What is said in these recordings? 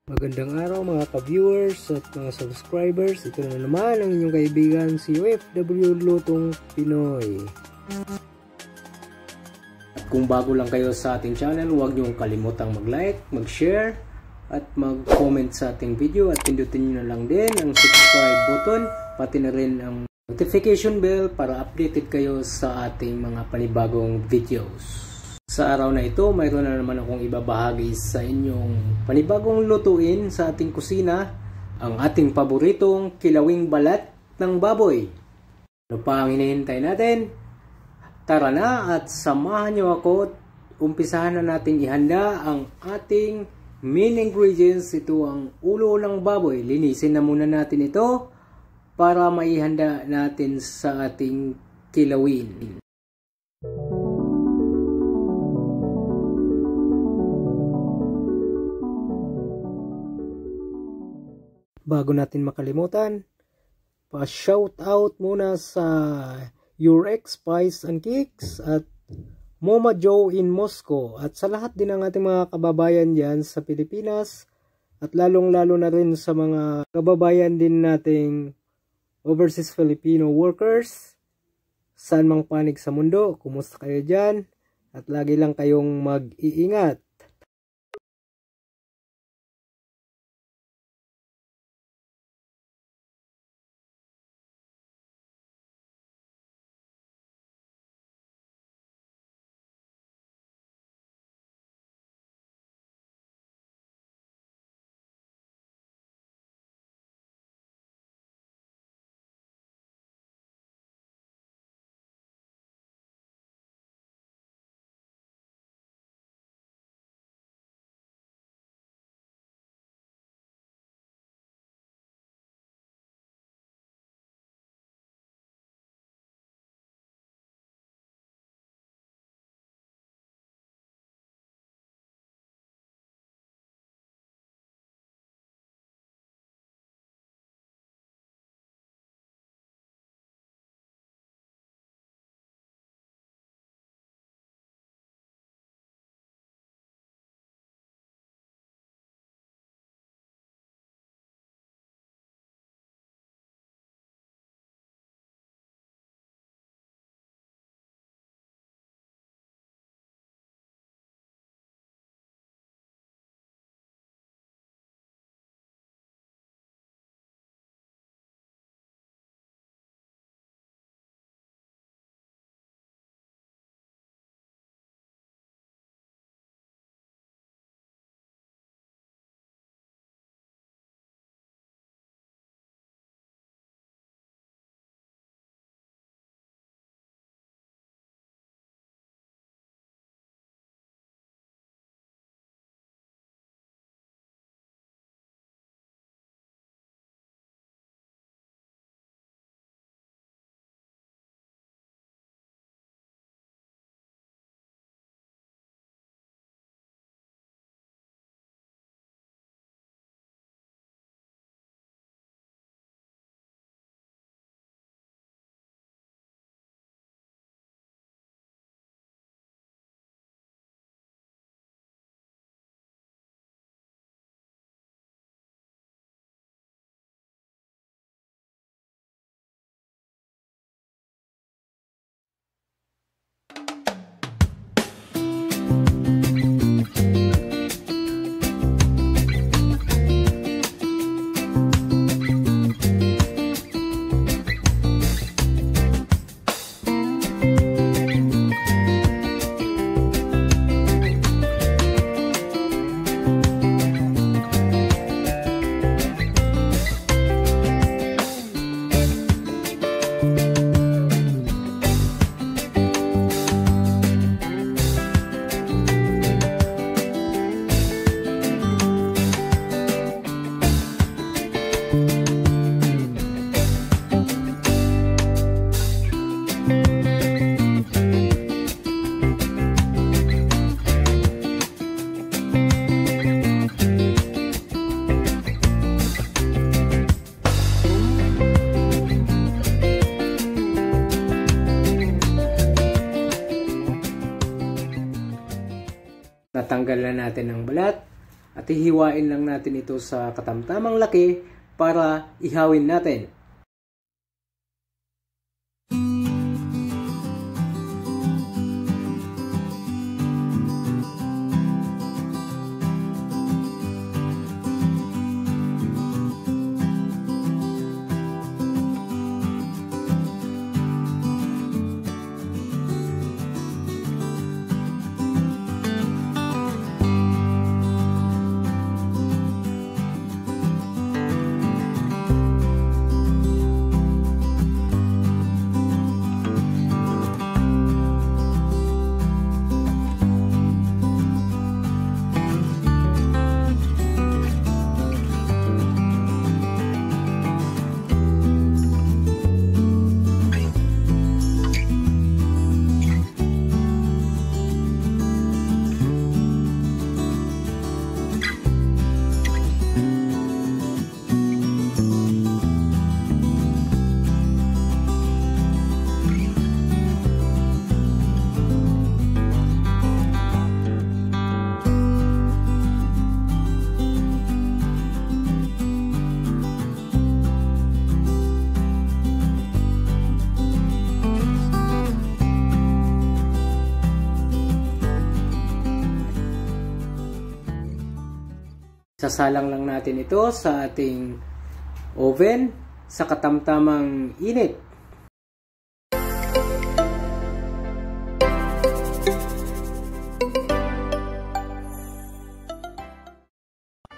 Magandang araw mga ka-viewers at mga subscribers. Ito na naman ang inyong kaibigan si OFW Lutong Pinoy. At kung bago lang kayo sa ating channel, huwag niyong kalimutang mag-like, mag-share at mag-comment sa ating video at pindutin niyo na lang din ang subscribe button, pati na rin ang notification bell para updated kayo sa ating mga panibagong videos. Sa araw na ito, mayroon na naman akong ibabahagi sa inyong panibagong lutuin sa ating kusina, ang ating paboritong kilawing balat ng baboy. Ano pa ang hinihintay natin? Tara na at samahan niyo ako at umpisahan na natin ihanda ang ating main ingredients. Ito ang ulo ng baboy. Linisin na muna natin ito para maihanda natin sa ating kilawin. Bago natin makalimutan, pa-shout out muna sa Urex Spice and Cakes at Mama Joe in Moscow at sa lahat din ng ating mga kababayan dyan sa Pilipinas at lalong-lalo na rin sa mga kababayan din nating overseas Filipino workers saan mang panig sa mundo. Kumusta kayo dyan? At lagi lang kayong mag-iingat. Natanggal na natin ang balat at At hihiwain lang natin ito sa katamtamang laki para ihawin natin. Sasalang lang natin ito sa ating oven sa katamtamang init.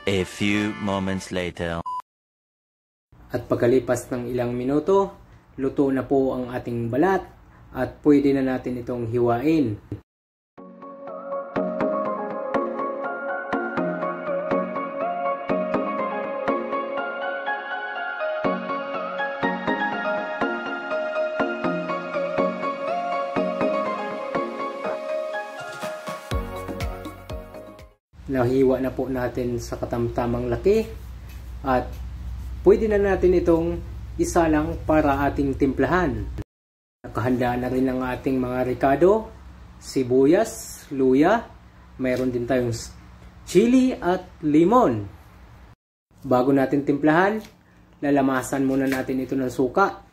A few moments later. At pagkalipas ng ilang minuto, luto na po ang ating balat at pwede na natin itong hiwain. Nahiwa na po natin sa katamtamang laki at pwede na natin itong isalang para ating timplahan. Nakahanda na rin ang ating mga ricado, sibuyas, luya, mayroon din tayong chili at limon. Bago natin timplahan, lalamasan muna natin ito ng suka.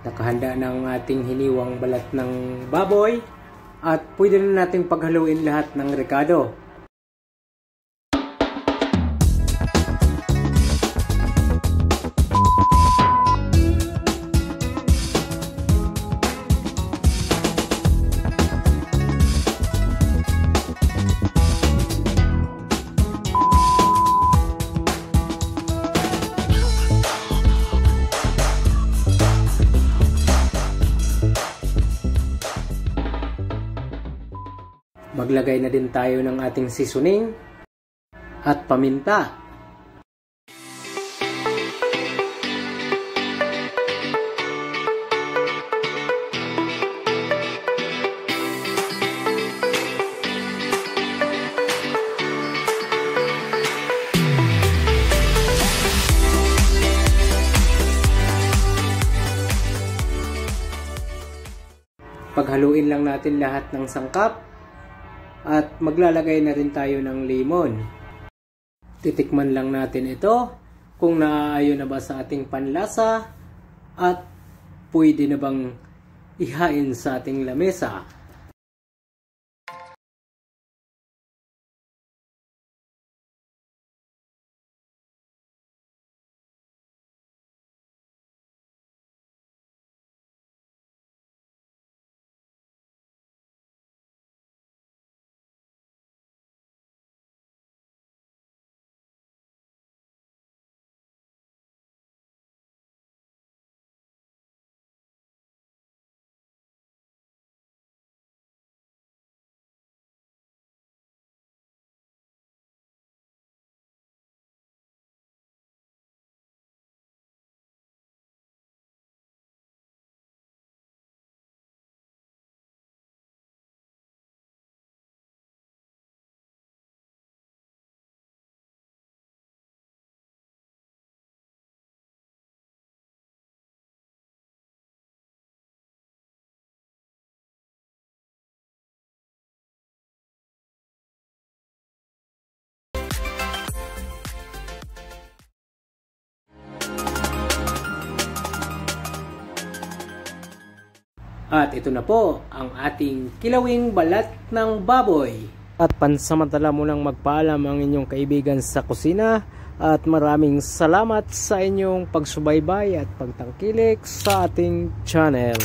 Nakahanda na ang ating hiniwang balat ng baboy at pwede na nating paghaluin lahat ng ricado. Maglagay na din tayo ng ating seasoning at paminta. Paghaluin lang natin lahat ng sangkap. At maglalagay na rin tayo ng lemon. Titikman lang natin ito kung naaayon na ba sa ating panlasa at pwede na bang ihain sa ating lamesa. At ito na po ang ating kilawing balat ng baboy. At pansamantala munang magpaalam ang inyong kaibigan sa kusina. At maraming salamat sa inyong pagsubaybay at pagtangkilik sa ating channel.